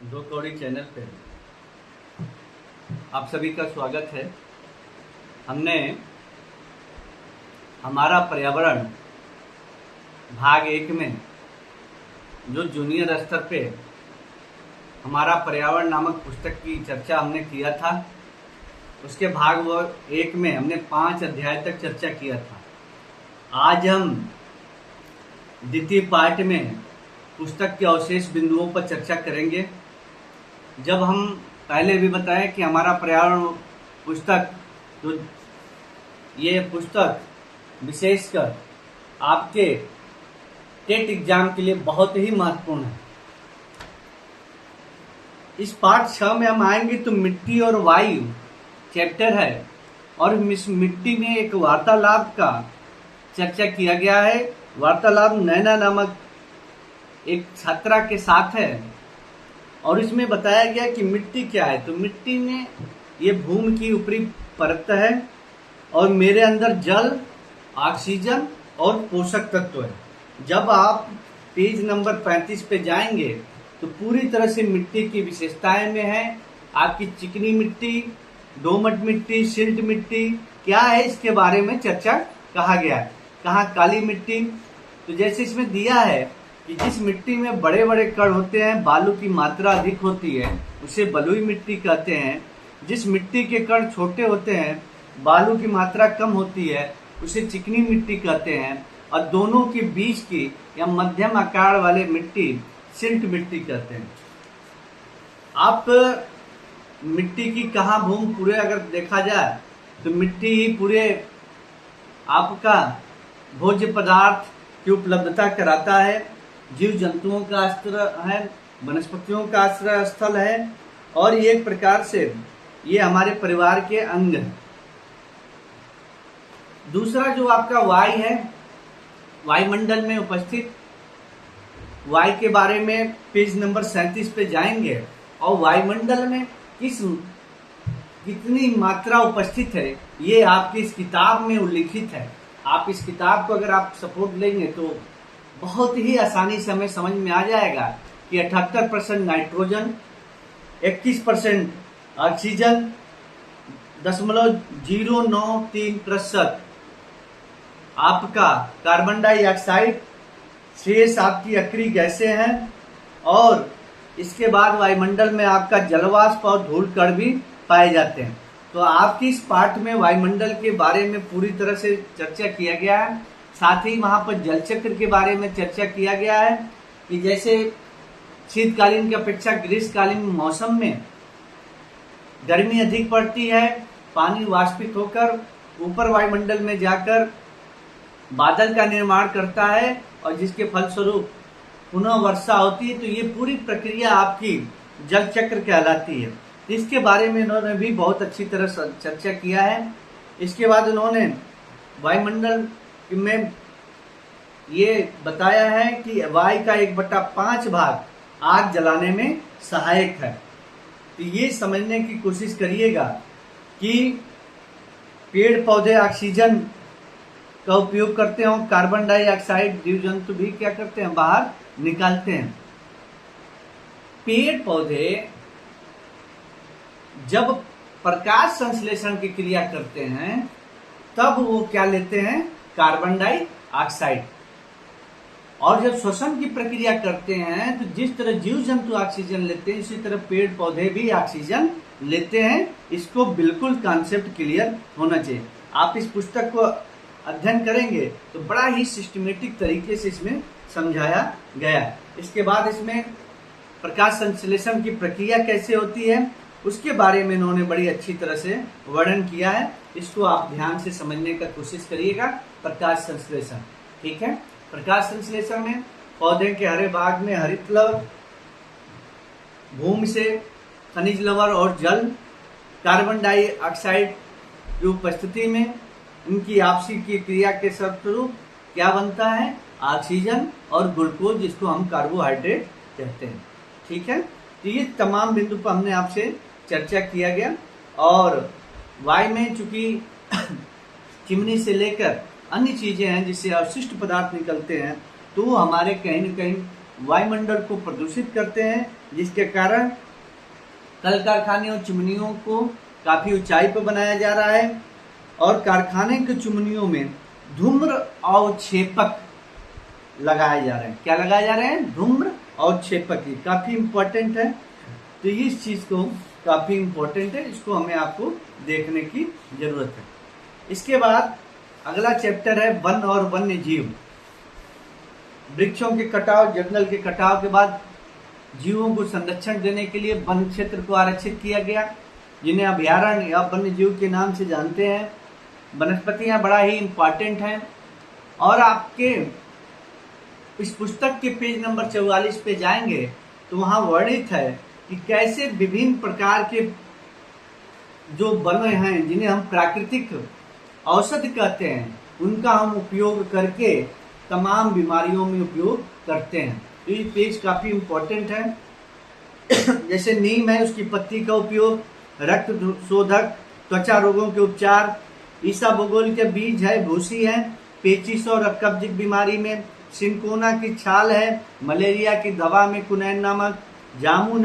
दो कौड़ी चैनल पे आप सभी का स्वागत है। हमने हमारा पर्यावरण भाग 1 में जो जूनियर स्तर पे हमारा पर्यावरण नामक पुस्तक की चर्चा हमने किया था, उसके भाग 1 में हमने 5 अध्याय तक चर्चा किया था। आज हम द्वितीय पार्ट में पुस्तक के अवशेष बिंदुओं पर चर्चा करेंगे। जब हम पहले भी बताएं कि हमारा पर्यावरण पुस्तक, तो ये पुस्तक विशेषकर आपके टेट एग्जाम के लिए बहुत ही महत्वपूर्ण है। इस पार्ट 6 में हम आएंगे तो मिट्टी और वायु चैप्टर है, और इस मिट्टी में एक वार्तालाप का चर्चा किया गया है। वार्तालाप नैना नामक एक छात्रा के साथ है, और इसमें बताया गया कि मिट्टी क्या है। तो मिट्टी में ये भूमि की ऊपरी परत है, और मेरे अंदर जल, ऑक्सीजन और पोषक तत्व है। जब आप पेज नंबर 35 पे जाएंगे तो पूरी तरह से मिट्टी की विशेषताएं में है। आपकी चिकनी मिट्टी, दोमट मिट्टी, सिल्ट मिट्टी क्या है, इसके बारे में चर्चा कहा गया है। कहाँ काली मिट्टी, तो जैसे इसमें दिया है कि जिस मिट्टी में बड़े बड़े कण होते हैं, बालू की मात्रा अधिक होती है, उसे बलुई मिट्टी कहते हैं। जिस मिट्टी के कण छोटे होते हैं, बालू की मात्रा कम होती है, उसे चिकनी मिट्टी कहते हैं। और दोनों के बीच की या मध्यम आकार वाले मिट्टी सिल्ट मिट्टी कहते हैं। आप मिट्टी की कहाँ भूमि पूरे अगर देखा जाए तो मिट्टी ही पूरे आपका भोज्य पदार्थ की उपलब्धता कराता है। जीव जंतुओं का आश्रय है, वनस्पतियों का आश्रय स्थल है, और ये एक प्रकार से ये हमारे परिवार के अंग है। दूसरा जो आपका वायु है, वायुमंडल में उपस्थित वायु के बारे में पेज नंबर 37 पे जाएंगे, और वायुमंडल में कितनी मात्रा उपस्थित है ये आपकी इस किताब में उल्लिखित है। आप इस किताब को अगर आप सपोर्ट लेंगे तो बहुत ही आसानी से हमें समझ में आ जाएगा कि 78% नाइट्रोजन, 21% ऑक्सीजन, 0.093% आपका कार्बन डाइऑक्साइड, शेष आपकी अक्रिय गैसें हैं, और इसके बाद वायुमंडल में आपका जलवाष्प और धूल कण भी पाए जाते हैं। तो आपकी इस पाठ में वायुमंडल के बारे में पूरी तरह से चर्चा किया गया है। साथ ही वहां पर जल चक्र के बारे में चर्चा किया गया है कि जैसे शीतकालीन की अपेक्षा ग्रीष्मकालीन मौसम में गर्मी अधिक पड़ती है, पानी वाष्पित होकर ऊपर वायुमंडल में जाकर बादल का निर्माण करता है, और जिसके फलस्वरूप पुनः वर्षा होती है। तो ये पूरी प्रक्रिया आपकी जल चक्र कहलाती है। इसके बारे में इन्होंने भी बहुत अच्छी तरह चर्चा किया है। इसके बाद इन्होंने वायुमंडल में ये बताया है कि वायु का 1/5 भाग आग जलाने में सहायक है। तो ये समझने की कोशिश करिएगा कि पेड़ पौधे ऑक्सीजन का उपयोग करते हो, कार्बन डाइऑक्साइड जीव जंतु भी क्या करते हैं, बाहर निकालते हैं। पेड़ पौधे जब प्रकाश संश्लेषण की क्रिया करते हैं तब वो क्या लेते हैं, कार्बन डाइऑक्साइड, और जब श्वसन की प्रक्रिया करते हैं तो जिस तरह जीव जंतु ऑक्सीजन लेते हैं, इसी तरह पेड़ पौधे भी ऑक्सीजन लेते हैं। इसको बिल्कुल कॉन्सेप्ट क्लियर होना चाहिए। आप इस पुस्तक को अध्ययन करेंगे तो बड़ा ही सिस्टमेटिक तरीके से इसमें समझाया गया है। इसके बाद इसमें प्रकाश संश्लेषण की प्रक्रिया कैसे होती है उसके बारे में इन्होंने बड़ी अच्छी तरह से वर्णन किया है। इसको आप ध्यान से समझने का कोशिश करिएगा। प्रकाश संश्लेषण, ठीक है। प्रकाश संश्लेषण में पौधे के हरे भाग में हरित लवण, भूमि से खनिज लवण और जल, कार्बन डाइऑक्साइड की उपस्थिति में इनकी आपसी की क्रिया के फलस्वरूप क्या बनता है, ऑक्सीजन और ग्लूकोज, जिसको हम कार्बोहाइड्रेट कहते हैं, ठीक है। तो ये तमाम बिंदु पर हमने आपसे चर्चा किया गया। और वायु में चूंकि चिमनी से लेकर अन्य चीजें हैं जिससे अवशिष्ट पदार्थ निकलते हैं, तो हमारे कहीं न कहीं वायुमंडल को प्रदूषित करते हैं, जिसके कारण कल कारखाने और चिमनियों को काफी ऊंचाई पर बनाया जा रहा है और कारखाने के चिमनियों में धूम्र अवक्षेपक लगाए जा रहे हैं। क्या लगाए जा रहे हैं? धूम्र अवक्षेपक। ये काफी इंपॉर्टेंट है, तो इस चीज को काफी इंपॉर्टेंट है, इसको हमें आपको देखने की जरूरत है। इसके बाद अगला चैप्टर है वन और वन्य जीव। वृक्षों के कटाव, जंगल के कटाव के बाद जीवों को संरक्षण देने के लिए वन क्षेत्र को आरक्षित किया गया, जिन्हें अभयारण्य या वन्य जीव के नाम से जानते हैं। वनस्पतियां बड़ा ही इंपॉर्टेंट हैं और आपके इस पुस्तक के पेज नंबर 44 पे जाएंगे तो वहां वर्णित है कि कैसे विभिन्न प्रकार के जो वन हैं, जिन्हें हम प्राकृतिक औषधि कहते हैं, उनका हम उपयोग करके तमाम बीमारियों में उपयोग करते हैं। तो ये पेज काफी इंपॉर्टेंट है। जैसे नीम है, उसकी पत्ती का उपयोग रक्त शोधक, त्वचा रोगों के उपचार। ईसाबगोल के बीज है, भूसी है, पेचिश और कब्ज बीमारी में। सिनकोना की छाल है, मलेरिया की दवा में कुनैन नामक। जामुन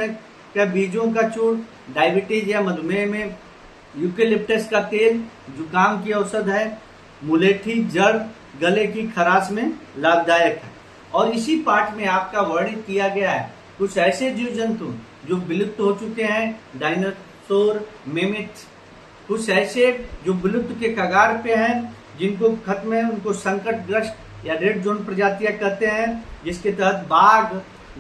के बीजों का चूर्ण डायबिटीज या मधुमेह में। यूकेलिप्टस का तेल जुकाम की औषध है। मुलेठी जड़ गले की खराश में लाभदायक है। और इसी पाठ में आपका वर्णित किया गया है कुछ ऐसे जीव जंतु जो विलुप्त हो चुके हैं, डायनासोर, मेमिथ, कुछ ऐसे जो विलुप्त के कगार पे हैं, जिनको खत्म है, उनको संकटग्रस्त या रेड जोन प्रजातियां कहते हैं, जिसके तहत बाघ,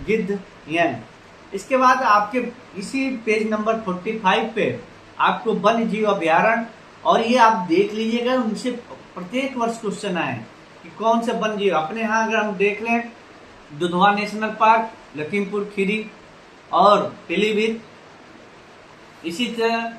गिद्ध हैं। इसके बाद आपके इसी पेज नंबर 45 पे आपको वन्य जीव अभयारण्य, और ये आप देख लीजिएगा, उनसे प्रत्येक वर्ष क्वेश्चन आए कि कौन से वन्य जीव। अपने यहाँ अगर हम देख लें, दुधवा नेशनल पार्क, लखीमपुर खीरी और पीलीभीत, इसी तरह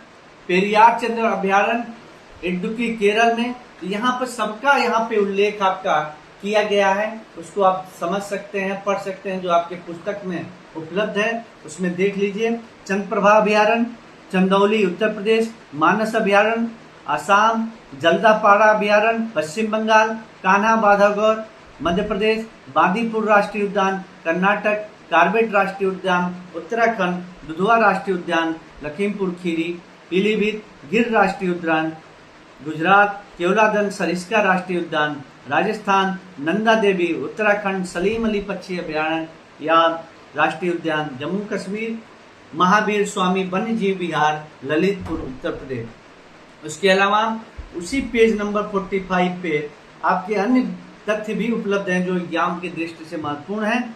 पेरियार चंद्र अभयारण्य इडुक्की केरल में। तो यहाँ पर सबका यहाँ पे उल्लेख आपका किया गया है, उसको आप समझ सकते हैं, पढ़ सकते हैं, जो आपके पुस्तक में उपलब्ध है उसमें देख लीजिए। चंद्रप्रभा अभयारण्य चंदौली उत्तर प्रदेश, मानस अभयारण्य आसाम, जल्दापाड़ा अभयारण्य पश्चिम बंगाल, कान्हा बांधवगढ़ मध्य प्रदेश, बांदीपुर राष्ट्रीय उद्यान कर्नाटक, कार्बेट राष्ट्रीय उद्यान उत्तराखंड, दुधवा राष्ट्रीय उद्यान लखीमपुर खीरी, पीलीभीत गिर राष्ट्रीय उद्यान गुजरात, केवलादन सरिस्का राष्ट्रीय उद्यान राजस्थान, नंदा देवी उत्तराखंड, सलीम अली पक्षी अभयारण्य याद राष्ट्रीय उद्यान जम्मू कश्मीर, महावीर स्वामी वन्य जीव विहार ललितपुर उत्तर प्रदेश। उसके अलावा उसी पेज नंबर 45 पे आपके अन्य तथ्य भी उपलब्ध हैं जो एग्जाम की दृष्टि से महत्वपूर्ण है।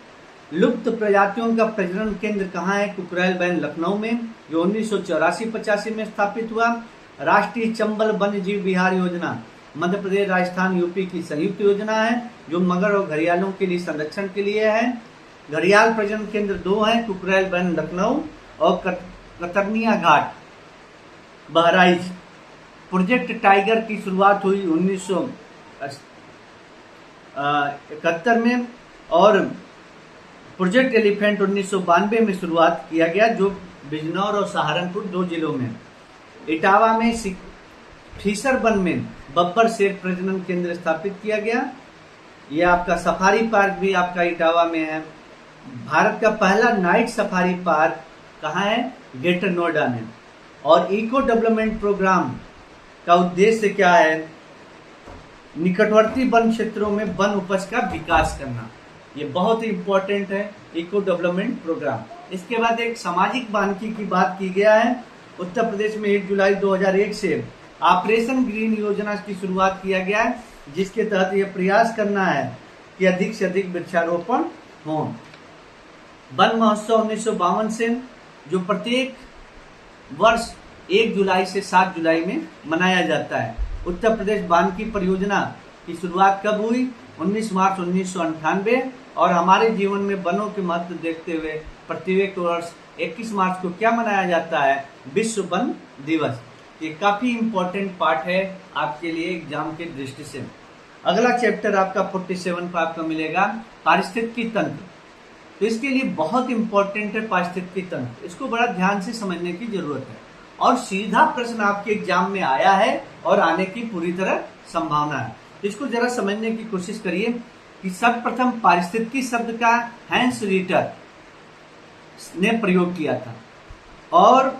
लुप्त प्रजातियों का प्रजनन केंद्र कहाँ है? कुकरैल बैन लखनऊ में, जो 1984-85 में स्थापित हुआ। राष्ट्रीय चंबल वन्य जीव विहार योजना मध्य प्रदेश, राजस्थान, यूपी की संयुक्त योजना है, जो मगर और घड़ियालों के लिए संरक्षण के लिए है। घड़ियाल प्रजनन केंद्र 2 है, कुकरैल बैन लखनऊ और कतरनिया घाट बहराइच। प्रोजेक्ट टाइगर की शुरुआत हुई 1971 में और प्रोजेक्ट एलिफेंट 1992 में शुरुआत किया गया, जो बिजनौर और सहारनपुर 2 जिलों में। इटावा में फीसर वन में बब्बर शेर प्रजनन केंद्र स्थापित किया गया। यह आपका सफारी पार्क भी आपका इटावा में है। भारत का पहला नाइट सफारी पार्क कहाँ है? ग्रेटर नोएडा में। और इको डेवलपमेंट प्रोग्राम का उद्देश्य क्या है? निकटवर्ती वन क्षेत्रों में वन उपज का विकास करना। ये बहुत ही इंपॉर्टेंट है, इको डेवलपमेंट प्रोग्राम। इसके बाद एक सामाजिक वानिकी की बात की गया है। उत्तर प्रदेश में 1 जुलाई 2001 से ऑपरेशन ग्रीन योजना की शुरुआत किया गया है, जिसके तहत यह प्रयास करना है कि अधिक से अधिक वृक्षारोपण हो। वन महोत्सव 1952 से, जो प्रत्येक वर्ष 1 जुलाई से 7 जुलाई में मनाया जाता है। उत्तर प्रदेश वानिकी परियोजना की शुरुआत कब हुई? 19 मार्च 1998। और हमारे जीवन में वनों के महत्व देखते हुए प्रत्येक वर्ष 21 मार्च को क्या मनाया जाता है? विश्व वन दिवस। ये काफी इंपॉर्टेंट पार्ट है आपके लिए एग्जाम के दृष्टि से। अगला चैप्टर आपका 47 पर आपको मिलेगा पारिस्थितिकी तंत्र। तो इसके लिए बहुत इंपॉर्टेंट है पारिस्थितिकी तंत्र, इसको बड़ा ध्यान से समझने की जरूरत है और सीधा प्रश्न आपके एग्जाम में आया है और आने की पूरी तरह संभावना है। इसको जरा समझने की कोशिश करिए। कि सर्वप्रथम पारिस्थितिकी शब्द का हैंस रिटर ने प्रयोग किया था और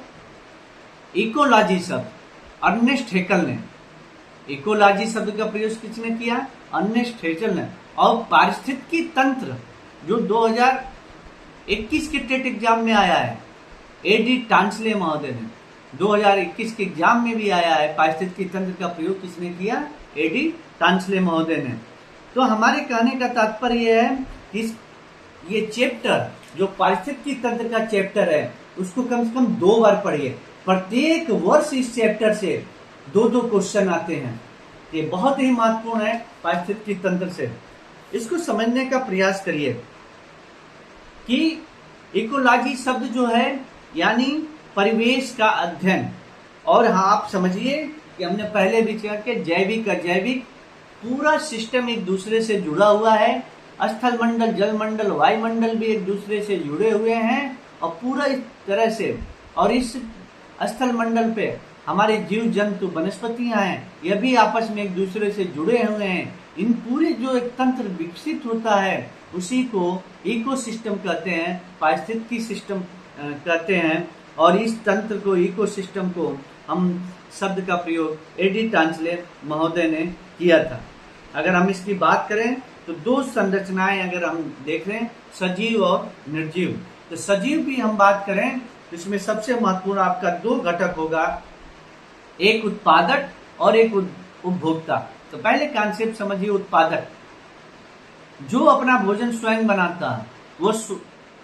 इकोलॉजी शब्द अर्नेस्ट हेकल ने, इकोलॉजी शब्द का प्रयोग किसने किया? अर्नेस्ट हेकल ने। और पारिस्थितिकी तंत्र जो 2021 के टेट एग्जाम में आया है, एडी टांसले महोदय ने 2021 के एग्जाम में भी आया है, पारिस्थितिकी तंत्र का प्रयोग किसने किया? एडी टांसले महोदय ने। तो हमारे कहने का तात्पर्य यह है कि ये चैप्टर जो पारिस्थितिकी तंत्र का चैप्टर है उसको कम से कम 2 बार पढ़िए। प्रत्येक वर्ष इस चैप्टर से 2-2 क्वेश्चन आते हैं। ये बहुत ही महत्वपूर्ण है पारिस्थितिकी तंत्र से। इसको समझने का प्रयास करिए कि इकोलॉजी शब्द जो है यानी परिवेश का अध्ययन, और हाँ आप समझिए कि हमने पहले भी कहा कि जैविक अजैविक पूरा सिस्टम एक दूसरे से जुड़ा हुआ है। स्थल मंडल, जल मंडल, वायुमंडल भी एक दूसरे से जुड़े हुए हैं और पूरा इस तरह से, और इस स्थल मंडल पे हमारे जीव जंतु वनस्पतियां हैं, यह भी आपस में एक दूसरे से जुड़े हुए हैं। इन पूरे जो एक तंत्र विकसित होता है उसी को इकोसिस्टम कहते हैं, पारिस्थितिकी सिस्टम कहते हैं। और इस तंत्र को, इकोसिस्टम को हम शब्द का प्रयोग एडी टांसले महोदय ने किया था। अगर हम इसकी बात करें तो 2 संरचनाएं अगर हम देख रहे हैं, सजीव और निर्जीव। तो सजीव की हम बात करें तो इसमें सबसे महत्वपूर्ण आपका 2 घटक होगा, एक उत्पादक और एक उपभोक्ता। तो पहले कॉन्सेप्ट समझिए, उत्पादक जो अपना भोजन स्वयं बनाता है वो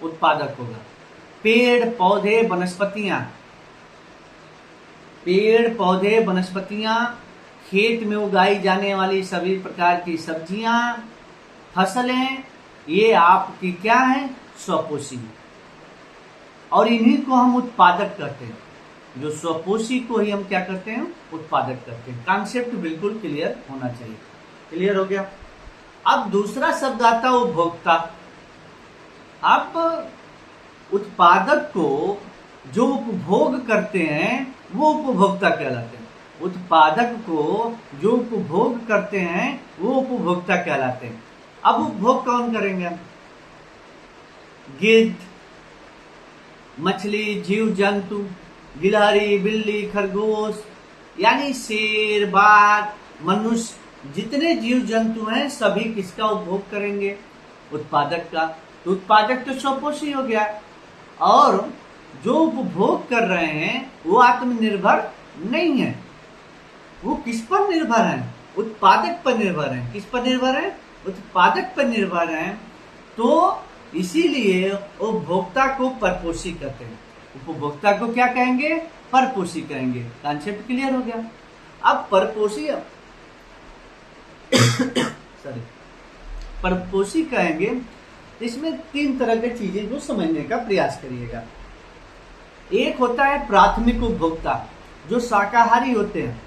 उत्पादक होगा। पेड़ पौधे वनस्पतियां, खेत में उगाई जाने वाली सभी प्रकार की सब्जियां, फसलें, ये आपकी क्या है? स्वपोषी। और इन्हीं को हम उत्पादक कहते हैं। जो स्वपोषी को ही हम क्या करते हैं? उत्पादक करते हैं। कॉन्सेप्ट बिल्कुल क्लियर होना चाहिए। क्लियर हो गया? अब दूसरा शब्द आता है उपभोक्ता। अब उत्पादक को जो उपभोग करते हैं वो उपभोक्ता कहलाते हैं। उत्पादक को जो उपभोग करते हैं वो उपभोक्ता कहलाते हैं। अब उपभोग कौन करेंगे? गिद्ध, मछली, जीव जंतु, गिलहरी, बिल्ली, खरगोश, यानी शेर, बाघ, मनुष्य, जितने जीव जंतु हैं सभी किसका उपभोग करेंगे? उत्पादक का। तो उत्पादक तो स्वपोषी हो गया, और जो उपभोग कर रहे हैं वो आत्मनिर्भर नहीं है। वो किस पर निर्भर है? उत्पादक पर निर्भर है। किस पर निर्भर है? उत्पादक पर निर्भर है। तो इसीलिए उपभोक्ता को परपोषी कहते हैं। उपभोक्ता को क्या कहेंगे? परपोषी कहेंगे। कॉन्सेप्ट क्लियर हो गया? अब परपोषी परपोषी कहेंगे, इसमें 3 तरह की चीजें जो समझने का प्रयास करिएगा। एक होता है प्राथमिक उपभोक्ता जो शाकाहारी होते हैं,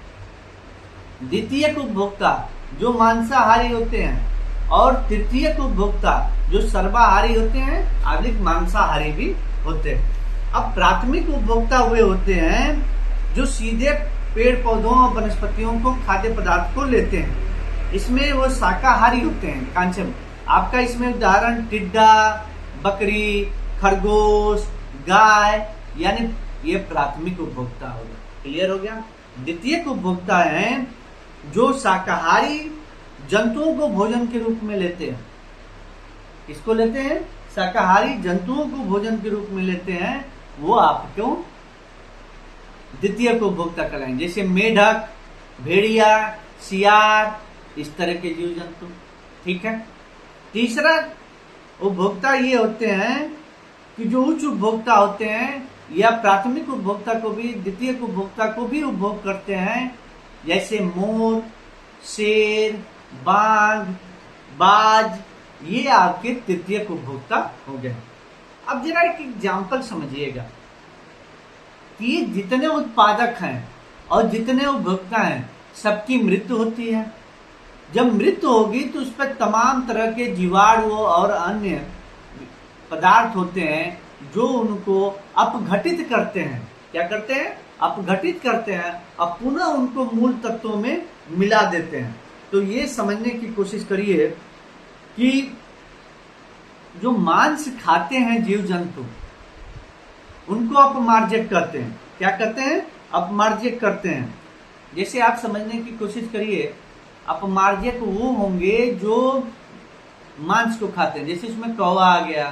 द्वितीयक उपभोक्ता जो मांसाहारी होते हैं, और तृतीयक उपभोक्ता जो सर्वाहारी होते हैं, अधिक मांसाहारी भी होते हैं। अब प्राथमिक उपभोक्ता वे होते हैं जो सीधे पेड़ पौधों और वनस्पतियों को, खाद्य पदार्थ को लेते हैं। इसमें वो शाकाहारी होते हैं। कॉन्सेप्ट आपका इसमें उदाहरण टिड्डा, बकरी, खरगोश, गाय, यानी ये प्राथमिक उपभोक्ता होगा। क्लियर हो गया? द्वितीयक उपभोक्ता हैं जो शाकाहारी जंतुओं को भोजन के रूप में लेते हैं। किसको लेते हैं? शाकाहारी जंतुओं को भोजन के रूप में लेते हैं। वो आपको द्वितीयक उपभोक्ता कहलाएंगे। जैसे मेढक, भेड़िया, सियार, इस तरह के जीव जंतु। ठीक है? तीसरा उपभोक्ता ये होते हैं कि जो उच्च उपभोक्ता होते हैं, या प्राथमिक उपभोक्ता को भी, द्वितीयक उपभोक्ता को भी उपभोग करते हैं। जैसे मोर, शेर, बाघ, बाज, ये आपके तृतीयक उपभोक्ता हो गए। अब जरा एक एग्जाम्पल समझिएगा कि जितने उत्पादक हैं और जितने उपभोक्ता हैं सबकी मृत्यु होती है। जब मृत्यु होगी तो उस पर तमाम तरह के जीवाणु और अन्य पदार्थ होते हैं जो उनको अपघटित करते हैं। क्या करते हैं? अपघटित करते हैं, अब पुनः उनको मूल तत्वों में मिला देते हैं। तो ये समझने की कोशिश करिए कि जो मांस खाते हैं जीव जंतु उनको अपमार्जक कहते हैं। क्या कहते हैं? अपमार्जक करते हैं। जैसे आप समझने की कोशिश करिए, अपमार्जक वो होंगे जो मांस को खाते हैं। जैसे इसमें कौवा आ गया,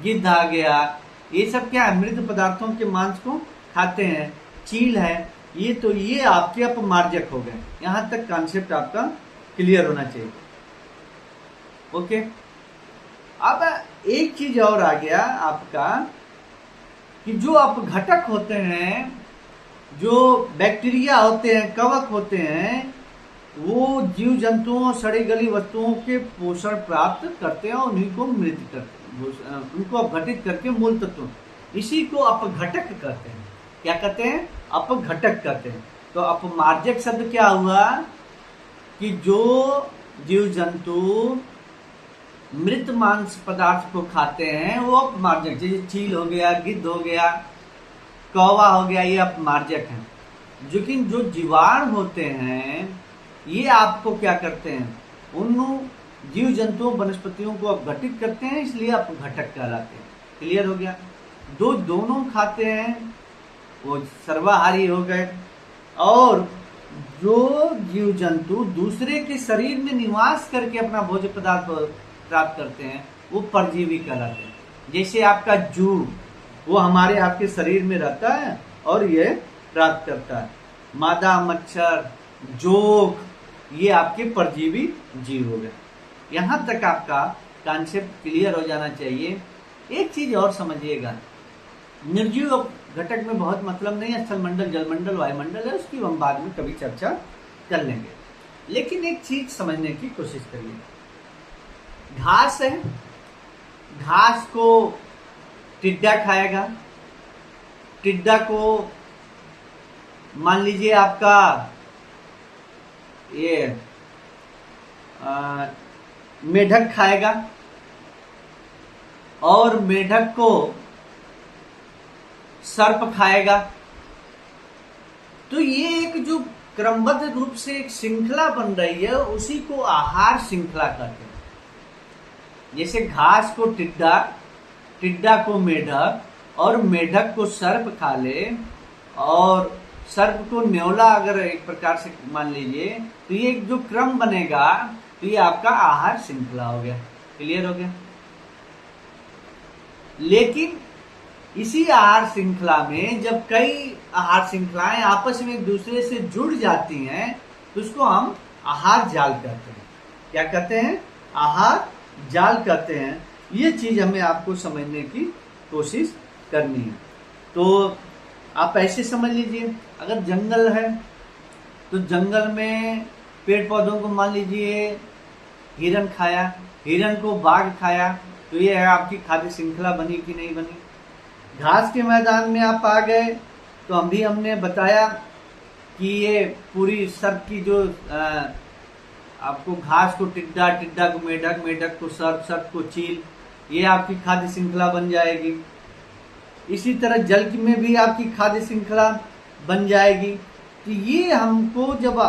गिद्ध आ गया, ये सब क्या है? मृत पदार्थों के मांस को खाते हैं। चील है, ये आपके अपमार्जक हो गए। यहां तक कॉन्सेप्ट आपका क्लियर होना चाहिए। ओके, अब एक चीज और आ गया आपका कि जो अपघटक होते हैं, जो बैक्टीरिया होते हैं, कवक होते हैं, वो जीव जंतुओं, सड़ी गली वस्तुओं के पोषण प्राप्त करते हैं और उन्हीं को मृत करते हैं, उनको अपघटित करके मूल तत्व, इसी को अपघटक कहते हैं। क्या कहते हैं? अपघटक कहते हैं। तो अपमार्जक शब्द क्या हुआ कि जो जीव जंतु मृत मांस पदार्थ को खाते हैं वो अपमार्जक, जैसे चील हो गया, गिद्ध हो गया, कौवा हो गया, ये अपमार्जक हैं। लेकिन जो जीवाणु होते हैं ये आपको क्या करते हैं? उन जीव जंतुओं, वनस्पतियों को अपघटित करते हैं, इसलिए अपघटक कहलाते हैं। क्लियर हो गया? दोनों खाते हैं, वो सर्वाहारी हो गए। और जो जीव जंतु दूसरे के शरीर में निवास करके अपना भोज्य पदार्थ प्राप्त करते हैं वो परजीवी कहलाते हैं। जैसे आपका जू, वो हमारे आपके शरीर में रहता है और ये प्राप्त करता है। मादा, मच्छर, जोक, ये आपके परजीवी जीव हो गए। यहां तक आपका कॉन्सेप्ट क्लियर हो जाना चाहिए। एक चीज और समझिएगा, निर्जीव घटक में बहुत मतलब नहीं है, स्थल मंडल, जलमंडल, वायुमंडल है, उसकी हम बाद में कभी चर्चा कर लेंगे। लेकिन एक चीज समझने की कोशिश करिए, घास है, घास को टिड्डा खाएगा, टिड्डा को मान लीजिए आपका ये मेढक खाएगा, और मेढक को सर्प खाएगा। तो ये एक जो क्रमबद्ध रूप से एक श्रृंखला बन रही है, उसी को आहार श्रृंखला कहते हैं। जैसे घास को टिड्डा, टिड्डा को मेढक और मेढक को सर्प खा ले, और सर्प को न्योला अगर एक प्रकार से मान लीजिए, तो ये जो क्रम बनेगा तो ये आपका आहार श्रृंखला हो गया। क्लियर हो गया? लेकिन इसी आहार श्रृंखला में जब कई आहार श्रृंखलाएं आपस में एक दूसरे से जुड़ जाती हैं तो उसको हम आहार जाल कहते हैं। क्या कहते हैं? आहार जाल कहते हैं। ये चीज हमें आपको समझने की कोशिश करनी है। तो आप ऐसे समझ लीजिए, अगर जंगल है तो जंगल में पेड़ पौधों को मान लीजिए हिरन खाया, हिरन को बाघ खाया, तो ये है आपकी खाद्य श्रृंखला बनी कि नहीं बनी। घास के मैदान में आप आ गए तो हमने बताया कि ये पूरी सर्प की जो आपको घास को टिड्डा, टिड्डा को मेढक, मेढक को सर्प, सर्प को चील, ये आपकी खाद्य श्रृंखला बन जाएगी। इसी तरह जल में भी आपकी खाद्य श्रृंखला बन जाएगी। तो ये हमको जब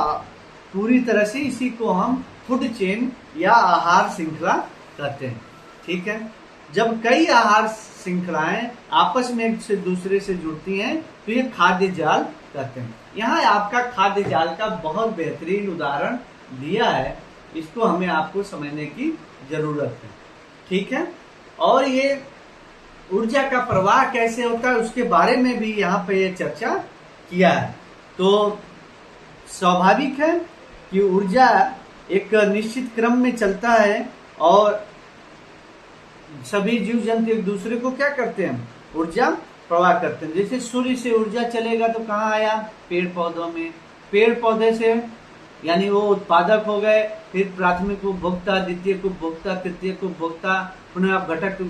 पूरी तरह से, इसी को हम फूड चेन या आहार श्रृंखला कहते हैं। ठीक है? जब कई आहार श्रृंखलाएं आपस में एक से दूसरे से जुड़ती हैं तो ये खाद्य जाल कहते हैं। यहाँ आपका खाद्य जाल का बहुत बेहतरीन उदाहरण दिया है, इसको हमें आपको समझने की जरूरत है। ठीक है? और ये ऊर्जा का प्रवाह कैसे होता है उसके बारे में भी यहाँ पे ये चर्चा किया है। तो स्वाभाविक है कि ऊर्जा एक निश्चित क्रम में चलता है और सभी जीव जंतु एक दूसरे को क्या करते हैं? ऊर्जा प्रवाह करते हैं। जैसे सूर्य से ऊर्जा चलेगा तो कहाँ आया? पेड़ पौधों में। पेड़ पौधे से यानी वो उत्पादक हो गए, फिर प्राथमिक उपभोक्ता, द्वितीय उपभोक्ता, तृतीय उपभोक्ता, पुनः आप घटक,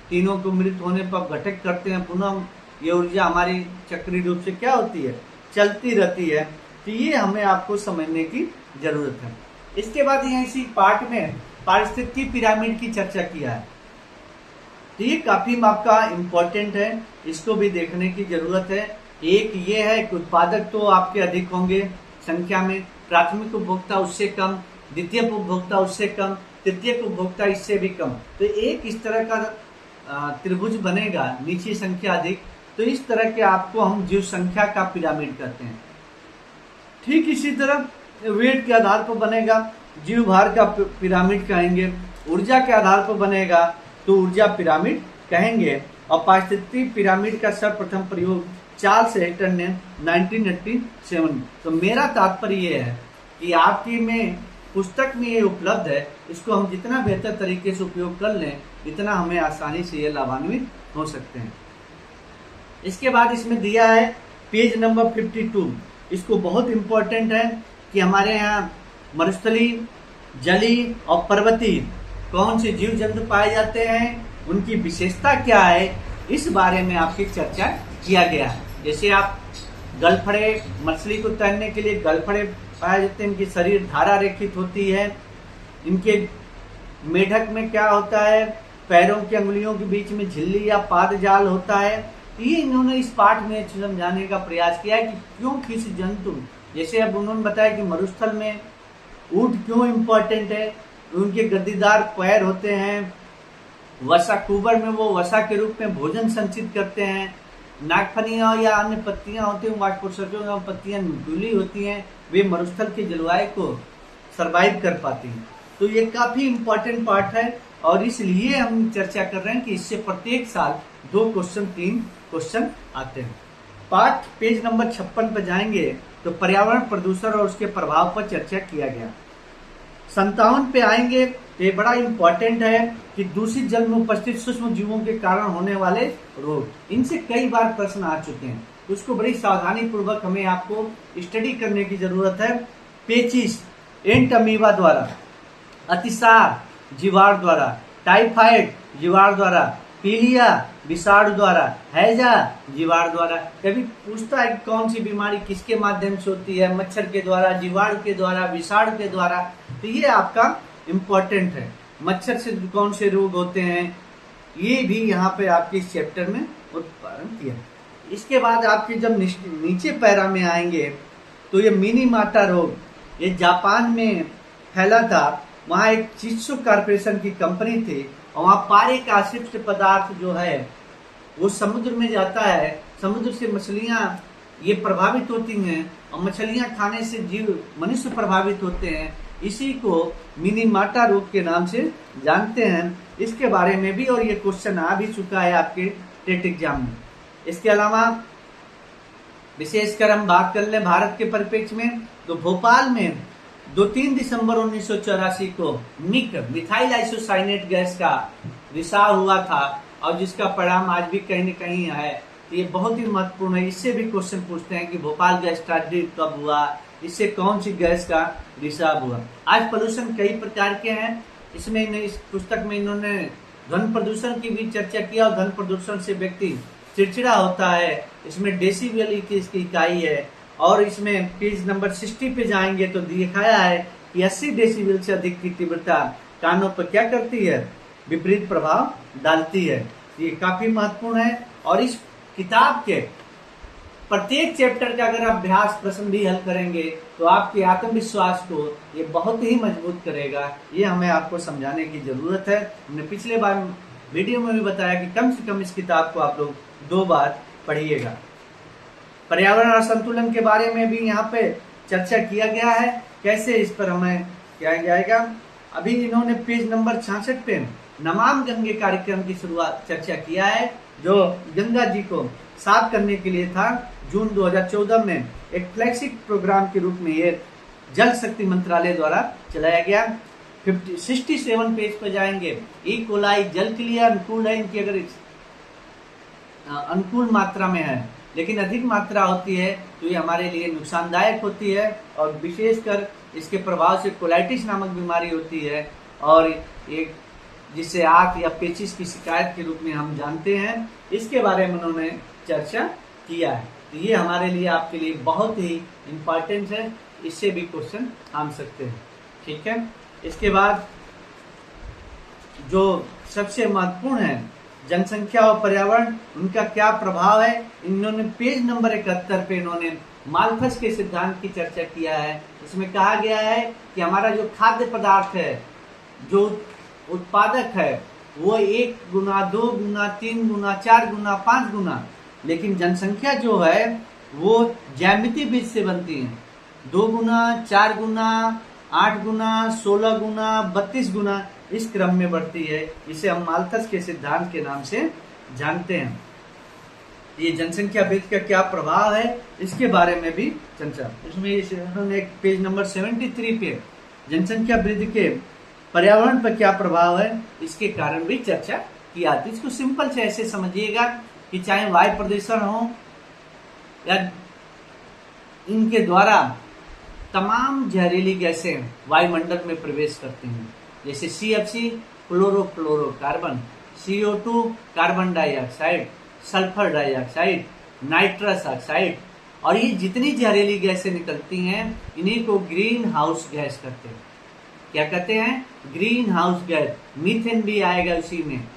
तीनों को मृत होने पर घटक करते हैं, पुनः ये ऊर्जा हमारी चक्रीय रूप से क्या होती है? चलती रहती है। तो ये हमें आपको समझने की जरूरत है। इसके बाद यहाँ इसी पार्ट में पारिस्थितिकी पिरामिड की चर्चा किया है। तो ये काफी आपका इम्पोर्टेंट है, इसको भी देखने की जरूरत है। एक ये है कि उत्पादक तो आपके अधिक होंगे संख्या में, प्राथमिक उपभोक्ता उससे कम, द्वितीय उपभोक्ता उससे कम, तृतीय उपभोक्ता इससे भी कम। तो एक इस तरह का त्रिभुज बनेगा, नीचे संख्या अधिक, तो इस तरह के आपको हम जीव संख्या का पिरामिड कहते हैं। ठीक इसी तरह वेट के आधार पर बनेगा, जीव भार का पिरामिड कहेंगे। ऊर्जा के आधार पर बनेगा तो ऊर्जा पिरामिड कहेंगे। और पारिस्थितिकी पिरामिड का सर्वप्रथम प्रयोग चार्ल्स हेस्टर ने 1987। तो मेरा तात्पर्य ये है कि आपकी में पुस्तक में ये उपलब्ध है, इसको हम जितना बेहतर तरीके से उपयोग कर लें, इतना हमें आसानी से ये लाभान्वित हो सकते हैं। इसके बाद इसमें दिया है पेज नंबर 52। इसको बहुत इंपॉर्टेंट है कि हमारे यहाँ मरुस्थली, जलीय और पर्वतीय कौन से जीव जंतु पाए जाते हैं, उनकी विशेषता क्या है, इस बारे में आपकी चर्चा किया गया है। जैसे आप गलफड़े, मछली को तैरने के लिए गलफड़े पाए जाते हैं, इनकी शरीर धारा रेखित होती है। इनके मेढक में क्या होता है, पैरों की अंगुलियों के बीच में झिल्ली या पाद जाल होता है। ये इन्होंने इस पाठ में समझाने का प्रयास किया है कि क्यों किसी जंतु, जैसे अब उन्होंने बताया कि मरुस्थल में ऊंट क्यों इम्पोर्टेंट है, उनके गद्दीदार पैर होते हैं। वसा कुबर में वो वसा के रूप में भोजन संचित करते हैं। नागफनियां या अन्य पत्तियां होती हैं, वाष्पोत्सर्जक पत्तियां नुकीली होती हैं, वे मरुस्थल की जलवायु को सरवाइव कर पाती हैं। तो ये काफी इम्पोर्टेंट पार्ट है और इसलिए हम चर्चा कर रहे हैं कि इससे प्रत्येक साल 2 क्वेश्चन 3 क्वेश्चन आते हैं। पाठ पेज नंबर 56 पर जाएंगे तो पर्यावरण प्रदूषण और उसके प्रभाव पर चर्चा किया गया। 57 पे आएंगे तो ये बड़ा इंपॉर्टेंट है कि दूषित जल में उपस्थित सूक्ष्म जीवों के कारण होने वाले रोग, इनसे कई बार प्रश्न आ चुके हैं, तो उसको बड़ी सावधानी पूर्वक हमें आपको स्टडी करने की जरूरत है। पेचिस एंट अमीबा द्वारा, अतिसार जीवाणु द्वारा, टाइफाइड जीवाणु द्वारा, पीलिया विषाणु द्वारा, हैजा जीवाणु द्वारा। कभी पूछता है कौन सी बीमारी किसके माध्यम से होती है, मच्छर के द्वारा, जीवाणु के द्वारा, विषाणु के द्वारा। तो ये आपका इम्पोर्टेंट है। मच्छर से कौन से रोग होते हैं, ये भी यहाँ पे आपके इस चैप्टर में उत्पादन किया। इसके बाद आपके जब नीचे पैरा में आएंगे तो ये मिनीमाटा रोग, ये जापान में फैला था। वहाँ एक चित्सु कॉर्पोरेशन की कंपनी थी और वहाँ पारे का अशिष्ट पदार्थ जो है वो समुद्र में जाता है। समुद्र से मछलियाँ ये प्रभावित होती हैं और मछलियाँ खाने से जीव मनुष्य प्रभावित होते हैं। इसी को मिनीमाटा रोग के नाम से जानते हैं। इसके बारे में भी और ये क्वेश्चन आ भी चुका है आपके टेट एग्जाम में। इसके अलावा विशेषकर हम बात कर लें भारत के परिप्रेक्ष्य में, तो भोपाल में 2-3 दिसंबर 1984 को मिथाइल आइसोसाइनेट गैस का रिसाव हुआ था और जिसका परिणाम आज भी कहीं न कहीं है। तो ये बहुत ही महत्वपूर्ण है। इससे भी क्वेश्चन पूछते हैं कि भोपाल गैस ट्रेजेडी कब हुआ, इससे कौन सी गैस का रिसाव हुआ। आज पोल्यूशन कई प्रकार के हैं, इसमें इस पुस्तक में इन्होंने ध्वनि प्रदूषण की भी चर्चा किया और ध्वनि प्रदूषण से व्यक्ति चिड़चिड़ा होता है। इसमें डेसिबल की इसकी इकाई है और इसमें पेज नंबर 60 पे जाएंगे तो दिखाया है कि 80 डेसिबल से अधिक की तीव्रता कानों पर क्या करती है, विपरीत प्रभाव डालती है। ये काफी महत्वपूर्ण है और इस किताब के प्रत्येक चैप्टर का अगर अभ्यास प्रश्न भी हल करेंगे तो आपके आत्मविश्वास को ये बहुत ही मजबूत करेगा। ये हमें आपको समझाने की जरूरत है। हमने पिछले बार वीडियो में भी बताया कि कम से कम इस किताब को आप लोग 2 बार पढ़िएगा। पर्यावरण और संतुलन के बारे में भी यहाँ पे चर्चा किया गया है, कैसे इस पर हमें किया जाएगा। अभी इन्होंने पेज नंबर 66 पे नमाम गंगे कार्यक्रम की शुरुआत चर्चा किया है, जो गंगा जी को साफ करने के लिए था। जून 2014 में एक फ्लैगशिप प्रोग्राम के रूप में ये जल शक्ति मंत्रालय द्वारा चलाया गया। 67 पेज पर जाएंगे। ई कोलाई जल के लिए अनुकूल है, इनकी अगर अनुकूल मात्रा में है लेकिन अधिक मात्रा होती है तो ये हमारे लिए नुकसानदायक होती है और विशेषकर इसके प्रभाव से कोलाइटिस नामक बीमारी होती है और एक जिसे आंत या पेचिस की शिकायत के रूप में हम जानते हैं। इसके बारे में उन्होंने चर्चा किया है। तो ये हमारे लिए आपके लिए बहुत ही इम्पोर्टेंट है, इससे भी क्वेश्चन आ सकते हैं। ठीक है, इसके बाद जो सबसे महत्वपूर्ण है जनसंख्या और पर्यावरण, उनका क्या प्रभाव है, इन्होंने पेज नंबर 71 पे इन्होंने मालथस के सिद्धांत की चर्चा किया है। इसमें कहा गया है कि हमारा जो खाद्य पदार्थ है, जो उत्पादक है, वो 1 गुना, 2 गुना, 3 गुना, 4 गुना, 5 गुना, लेकिन जनसंख्या जो है वो ज्यामितीय बीज से बनती है। 2 गुना, 4 गुना, 8 गुना, 16 गुना, 32 गुना, इस क्रम में बढ़ती है। इसे हम मालथस के सिद्धांत के नाम से जानते हैं। ये जनसंख्या वृद्धि का क्या प्रभाव है, इसके बारे में भी चर्चा। इसमें उन्होंने पेज नंबर 73 पे जनसंख्या वृद्धि के पर्यावरण पर क्या प्रभाव है, इसके कारण भी चर्चा की आती है। इसको सिंपल से ऐसे समझिएगा कि चाहे वायु प्रदूषण हो या इनके द्वारा तमाम जहरीली गैसें वायुमंडल में प्रवेश करती हैं, जैसे CFC chlorofluorocarbon, CO2 carbon dioxide, sulphur dioxide, nitrous oxide, और ये जितनी जहरीली गैसें निकलती हैं इन्हीं को ग्रीन हाउस गैस कहते हैं। क्या कहते हैं? Green house gas. मीथेन भी आएगा उसी में।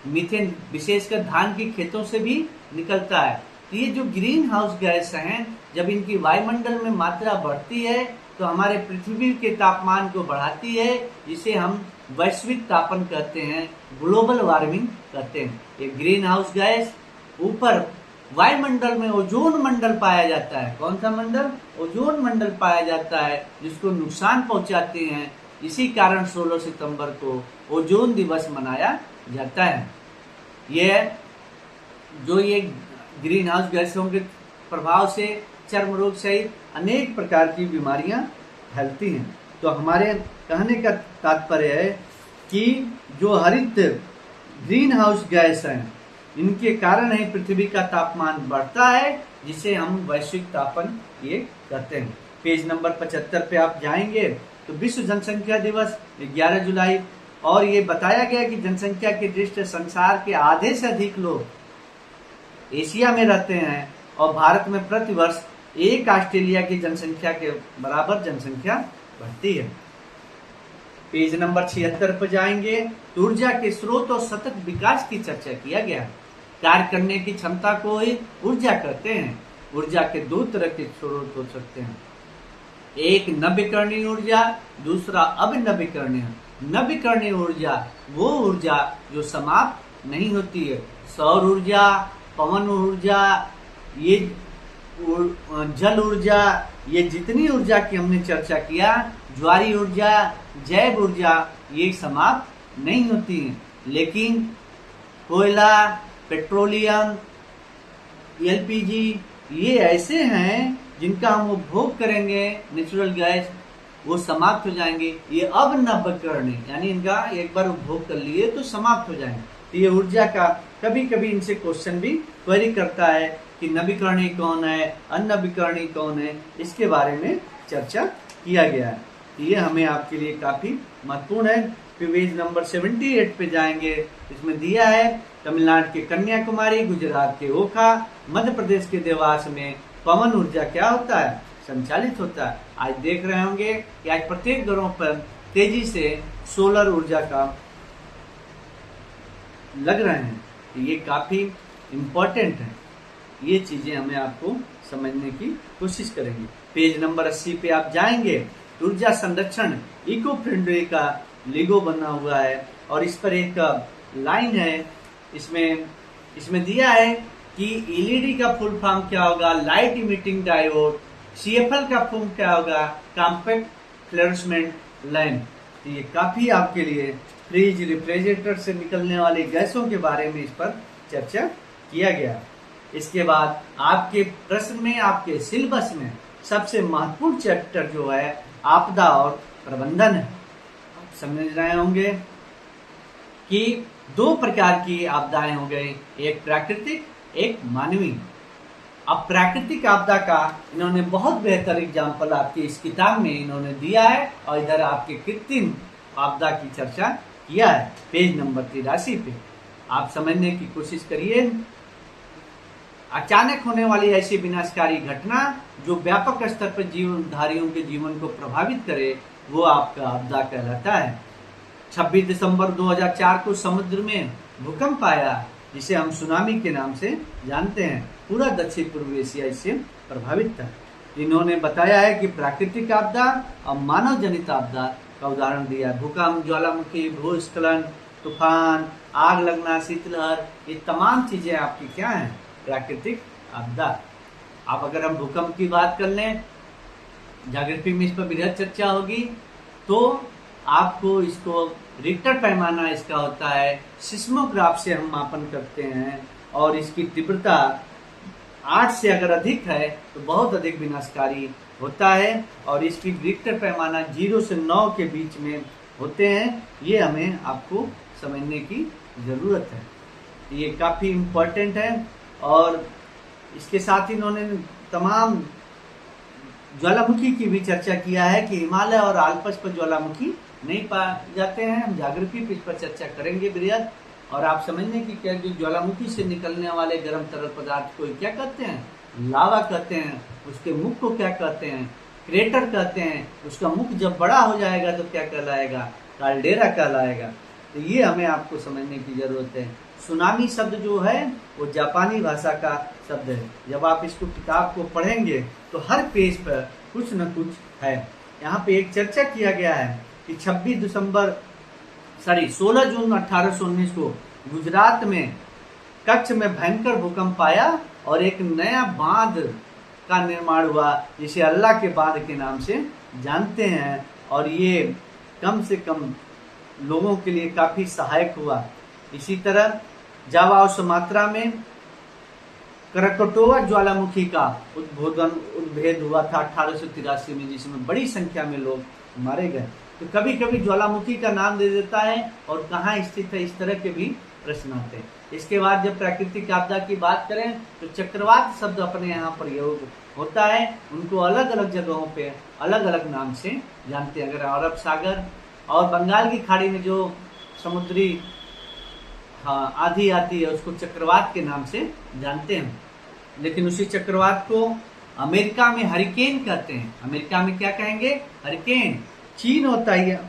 मीथेन विशेषकर धान के खेतों से भी निकलता है। तो ये जो ग्रीन हाउस गैस हैं, जब इनकी वायुमंडल में मात्रा बढ़ती है तो हमारे पृथ्वी के तापमान को बढ़ाती है, जिसे हम वैश्विक तापन कहते हैं, ग्लोबल वार्मिंग कहते हैं। ये ग्रीन हाउस गैस ऊपर वायुमंडल में ओजोन मंडल पाया जाता है। कौन सा मंडल? ओजोन मंडल पाया जाता है, जिसको नुकसान पहुंचाते हैं। इसी कारण 16 सितंबर को ओजोन दिवस मनाया जाता है। ये ग्रीन हाउस गैसों के प्रभाव से चर्म रोग सहित अनेक प्रकार की बीमारियां फैलती हैं। तो हमारे कहने का तात्पर्य है कि जो हरित ग्रीन हाउस गैस हैं, इनके कारण ही पृथ्वी का तापमान बढ़ता है, जिसे हम वैश्विक तापन ये कहते हैं। पेज नंबर 75 पे आप जाएंगे तो विश्व जनसंख्या दिवस 11 जुलाई, और ये बताया गया कि जनसंख्या की दृष्टि संसार के आधे से अधिक लोग एशिया में रहते हैं, और भारत में प्रतिवर्ष 1 ऑस्ट्रेलिया की जनसंख्या के बराबर जनसंख्या बढ़ती है। पेज नंबर 76 पर जाएंगे तो ऊर्जा के स्रोत और सतत विकास की चर्चा किया गया। कार्य करने की क्षमता को ही ऊर्जा कहते हैं। ऊर्जा के 2 तरह के स्रोत हो सकते हैं, एक नवीकरणीय ऊर्जा, दूसरा अनवीकरणीय। नवीकरणीय ऊर्जा वो ऊर्जा जो समाप्त नहीं होती है। सौर ऊर्जा, पवन ऊर्जा, ये जल ऊर्जा, ये जितनी ऊर्जा की हमने चर्चा किया, ज्वारीय ऊर्जा, जैव ऊर्जा, ये समाप्त नहीं होती है। लेकिन कोयला, पेट्रोलियम, LPG, ये ऐसे हैं जिनका हम उपभोग करेंगे, नेचुरल गैस, वो समाप्त हो जाएंगे। ये अब नवीकरणीय, यानी इनका एक बार उपभोग कर लिए तो समाप्त हो जाएंगे। तो ये ऊर्जा का कभी कभी इनसे क्वेश्चन भी क्वेरी करता है कि नवीकरणीय कौन है, अनवीकरणीय कौन है, इसके बारे में चर्चा किया गया है। ये हमें आपके लिए काफी महत्वपूर्ण है। पेज नंबर 78 पे जाएंगे, इसमें दिया है तमिलनाडु के कन्याकुमारी, गुजरात के ओखा, मध्य प्रदेश के देवास में पवन ऊर्जा क्या होता है, संचालित होता है। आज देख रहे होंगे कि आज प्रत्येक घरों पर तेजी से सोलर ऊर्जा का लग रहे हैं। ये काफी इम्पोर्टेंट है। ये चीजें हमें आपको समझने की कोशिश करेंगे। पेज नंबर 80 पे आप जाएंगे, ऊर्जा संरक्षण इको फ्रेंडली का लोगो बना हुआ है, और इस पर एक लाइन है, इसमें दिया है कि LED का फुल फॉर्म क्या होगा, लाइट इमिटिंग डायोड। CFL का फुल क्या होगा, कॉम्पैक्ट फ्लोरेसेंट लैंप। ये काफी आपके लिए फ्रिज, रेफ्रिजरेटर से निकलने वाली गैसों के बारे में इस पर चर्चा किया गया। इसके बाद आपके प्रश्न में, आपके सिलेबस में सबसे महत्वपूर्ण चैप्टर जो है आपदा और प्रबंधन है। आप समझ रहे होंगे कि 2 प्रकार की आपदाएं हो गई, एक प्राकृतिक, एक मानवीय। अब प्राकृतिक आपदा का इन्होंने बहुत बेहतर एग्जाम्पल आपकी इस किताब में इन्होंने दिया है, और इधर आपके कृत्रिम आपदा की चर्चा किया है पेज नंबर 83 पे। आप समझने की कोशिश करिए। अचानक होने वाली ऐसी विनाशकारी घटना जो व्यापक स्तर पर जीवनधारियों के जीवन को प्रभावित करे, वो आपका आपदा कहलाता है। 26 दिसंबर 2004 को समुद्र में भूकंप आया, जिसे हम सुनामी के नाम से जानते हैं। पूरा दक्षिण पूर्व एशिया इससे प्रभावित था। इन्होंने बताया है कि प्राकृतिक आपदा और मानव जनित आपदा का उदाहरण दिया। भूकंप, ज्वालामुखी, भूस्खलन, तूफान, आग लगना, शीतलहर, ये तमाम चीजें आपकी क्या हैं? प्राकृतिक आपदा। आप अगर हम भूकंप की बात कर लें, ज्योग्राफी में इस पर बृहद चर्चा होगी, तो आपको इसको रिक्टर पैमाना इसका होता है, सिस्मोग्राफ से हम मापन करते हैं और इसकी तीव्रता 8 से अगर अधिक है तो बहुत अधिक विनाशकारी होता है और इसकी रिक्टर पैमाना 0 से 9 के बीच में होते हैं। ये हमें आपको समझने की जरूरत है, ये काफी इम्पोर्टेंट है। और इसके साथ ही इन्होंने तमाम ज्वालामुखी की भी चर्चा किया है कि हिमालय और आल्प्स पर ज्वालामुखी नहीं पाए जाते हैं। हम ज्योग्राफी पे इस पर चर्चा करेंगे बृहद। और आप समझने की क्या, जो ज्वालामुखी से निकलने वाले गर्म तरल पदार्थ को क्या कहते हैं? लावा कहते हैं। उसके मुख को क्या कहते हैं? क्रेटर कहते हैं। उसका मुख जब बड़ा हो जाएगा तो क्या कहलाएगा? काल्डेरा कहलाएगा। तो ये हमें आपको समझने की जरूरत है। सुनामी शब्द जो है वो जापानी भाषा का शब्द है। जब आप इसको किताब को पढ़ेंगे तो हर पेज पर कुछ न कुछ है। यहाँ पे एक चर्चा किया गया है कि 16 जून 1819 को गुजरात में कच्छ में भयंकर भूकंप आया और एक नया बांध का निर्माण हुआ, जिसे अल्लाह के बांध के नाम से जानते हैं। और ये कम से कम लोगों के लिए काफी सहायक हुआ। इसी तरह जावा और सुमात्रा में करकोटोवा ज्वालामुखी का उद्भेद हुआ था 1883 में, जिसमें बड़ी संख्या में लोग मारे गए। तो कभी कभी ज्वालामुखी का नाम दे देता है और कहाँ स्थित है, इस तरह के भी प्रश्न आते हैं। इसके बाद जब प्राकृतिक आपदा की बात करें तो चक्रवात शब्द अपने यहाँ प्रयोग होता है। उनको अलग अलग जगहों पे अलग अलग नाम से जानते हैं। अगर अरब सागर और बंगाल की खाड़ी में जो समुद्री आंधी आती है उसको चक्रवात के नाम से जानते हैं। लेकिन उसी चक्रवात को अमेरिका में हरिकेन कहते हैं। अमेरिका में क्या कहेंगे? हरिकेन। चीन होता है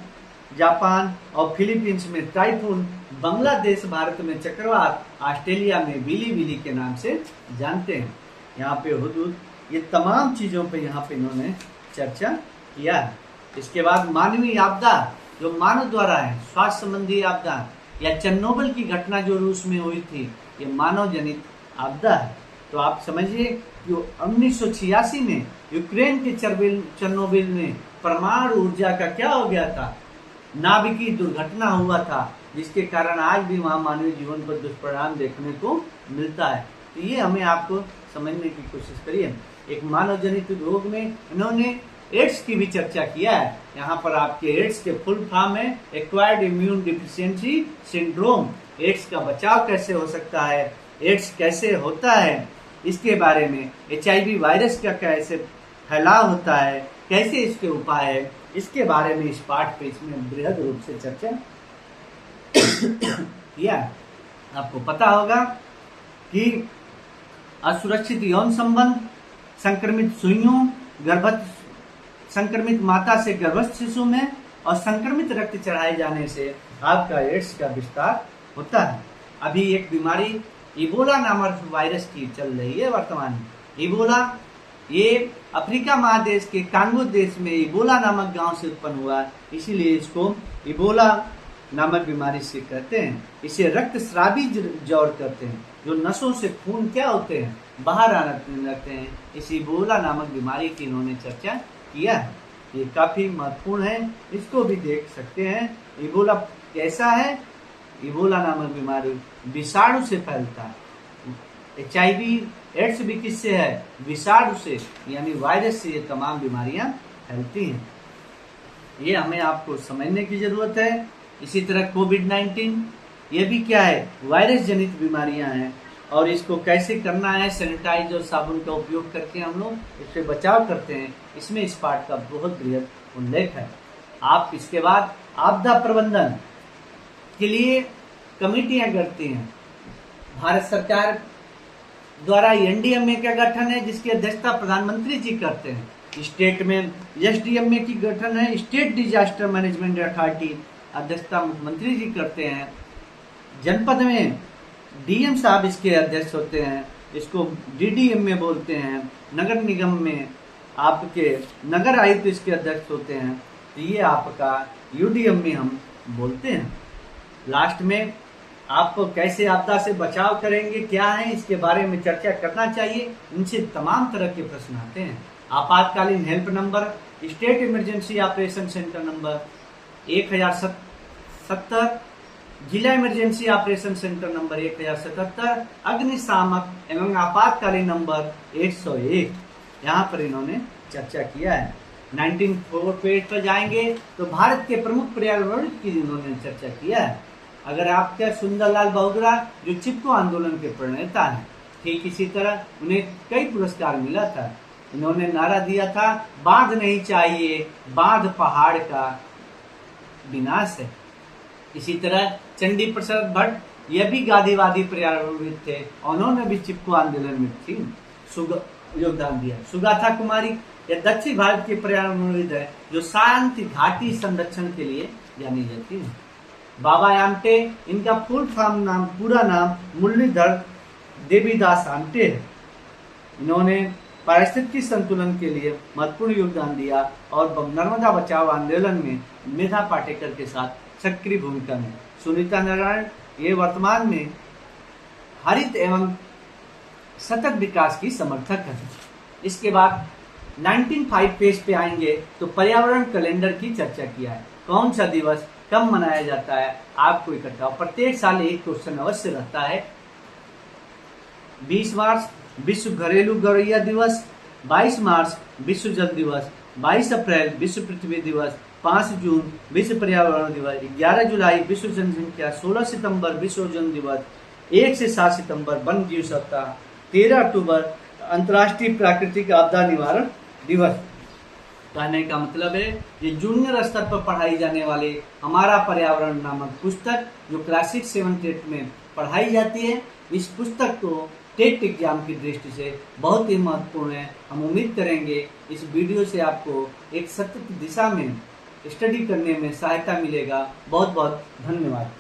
जापान और फिलीपींस में टाइफून, बांग्लादेश भारत में चक्रवात, ऑस्ट्रेलिया में विली विली के नाम से जानते हैं। यहाँ पे हुदूद, ये तमाम चीजों पे यहाँ पे इन्होंने चर्चा किया है। इसके बाद मानवीय आपदा, जो मानव द्वारा है, स्वास्थ्य संबंधी आपदा या चेरनोबिल की घटना जो रूस में हुई थी, ये मानव जनित आपदा है। तो आप समझिए कि 1986 में यूक्रेन के चेरनोबिल में परमाणु ऊर्जा का क्या हो गया था? नाभिकीय दुर्घटना हुआ था, जिसके कारण आज भी वहां मानवीय जीवन पर दुष्परिणाम देखने को मिलता है। तो ये हमें आपको समझने की कोशिश करिए। एक मानव जनित रोग में इन्होंने एड्स की भी चर्चा किया है। यहाँ पर आपके एड्स के फुल फॉर्म है acquired immune deficiency syndrome. AIDS का बचाव कैसे हो सकता है, एड्स कैसे होता है, इसके बारे में, HIV वायरस का कैसे फैलाव होता है, कैसे इसके उपाय है, इसके बारे में इस पाठ पे इसमें बृहद रूप से चर्चा किया। आपको पता होगा कि असुरक्षित यौन संबंध, संक्रमित सुइयों, संक्रमित माता से गर्भस्थ शिशु में और संक्रमित रक्त चढ़ाए जाने से आपका एड्स का विस्तार होता है। अभी एक बीमारी इबोला नामक वायरस की चल रही है वर्तमान में। इबोला ये अफ्रीका महादेश के कांगो देश में इबोला नामक गांव से उत्पन्न हुआ, इसीलिए इसको इबोला नामक बीमारी से कहते हैं। इसे रक्त स्रावी ज्वर कहते हैं, जो नसों से खून क्या होते हैं, बाहर आने लगते हैं। इस इबोला नामक बीमारी की इन्होंने चर्चा किया है। ये काफी महत्वपूर्ण है, इसको भी देख सकते हैं। इबोला कैसा है? इबोला नामक बीमारी विषाणु से फैलता है। HIV एड्स भी किससे है? विषाणु से, यानी वायरस से ये तमाम बीमारियां फैलती हैं। ये हमें आपको समझने की जरूरत है। इसी तरह कोविड-19 ये भी क्या है? वायरस जनित बीमारियां हैं और इसको कैसे करना है, सैनिटाइज और साबुन का उपयोग करके हम लोग इससे बचाव करते हैं। इसमें इस पाठ का बहुत बृहद उल्लेख है। आप इसके बाद आपदा प्रबंधन के लिए कमेटियां करती हैं। भारत सरकार द्वारा NDMA का गठन है, जिसकी अध्यक्षता प्रधानमंत्री जी करते हैं। स्टेट में SDMA की गठन है, स्टेट डिजास्टर मैनेजमेंट अथॉरिटी, अध्यक्षता मुख्यमंत्री जी करते हैं। जनपद में डीएम साहब इसके अध्यक्ष होते हैं, इसको डीडीएम में बोलते हैं, नगर निगम में आपके नगर आयुक्त इसके अध्यक्ष होते हैं, तो ये आपका यूडीएम में हम बोलते हैं। लास्ट में आपको कैसे आपदा से बचाव करेंगे, क्या है, इसके बारे में चर्चा करना चाहिए। इनसे तमाम तरह के प्रश्न आते हैं। आपातकालीन help number, state emergency operation centre number 1070, जिला इमरजेंसी ऑपरेशन सेंटर नंबर 1077, अग्निशामक एवं आपातकालीन नंबर 101, यहाँ पर इन्होंने चर्चा किया है। 1904 पेज पर जाएंगे तो भारत के प्रमुख पर्यावरण की इन्होंने चर्चा किया है। अगर आपके सुंदरलाल बहुगुणा जो चिपको आंदोलन के प्रणेता हैं, ठीक इसी तरह उन्हें कई पुरस्कार मिला था। इन्होंने नारा दिया था, बांध नहीं चाहिए, बांध पहाड़ का विनाश है। इसी तरह चंडी प्रसाद भट्ट, यह भी गांधीवादी पर्यावरणविद थे, उन्होंने भी चिपको आंदोलन में थी योगदान दिया। सुगाथा कुमारी, यह दक्षिण भारत की पर्यावरणविद है जो शांति घाटी संरक्षण के लिए जानी जाती है। बाबा आमटे, इनका पूरा नाम मुरलीधर देवीदास आमटे है। इन्होंने पारिस्थितिकी संतुलन के लिए महत्वपूर्ण योगदान दिया और नर्मदा बचाओ आंदोलन में मेधा पाटेकर के साथ सक्रिय भूमिका में। सुनीता नारायण, ये वर्तमान में हरित एवं सतत विकास की समर्थक है। इसके बाद 1905 पेज पे आएंगे तो पर्यावरण कैलेंडर की चर्चा किया है। कौन सा दिवस कब मनाया जाता है आपको इकट्ठा, प्रत्येक साल एक क्वेश्चन अवश्य रहता है। 20 मार्च विश्व घरेलू गौरैया दिवस, 22 मार्च विश्व जल दिवस, 22 अप्रैल विश्व पृथ्वी दिवस, 5 जून विश्व पर्यावरण दिवस, 11 जुलाई विश्व जनसंख्या, 16 सितंबर विश्व ओजोन दिवस, 1 से 7 सितंबर वन जीव सप्ताह, 13 अक्टूबर अंतर्राष्ट्रीय प्राकृतिक आपदा निवारण दिवस। कहने का मतलब है ये जूनियर स्तर पर पढ़ाई जाने वाले हमारा पर्यावरण नामक पुस्तक जो क्लासिक 7th 8th में पढ़ाई जाती है, इस पुस्तक को टेट एग्जाम की दृष्टि से बहुत ही महत्वपूर्ण है। हम उम्मीद करेंगे इस वीडियो से आपको एक सतत दिशा में स्टडी करने में सहायता मिलेगा। बहुत बहुत धन्यवाद।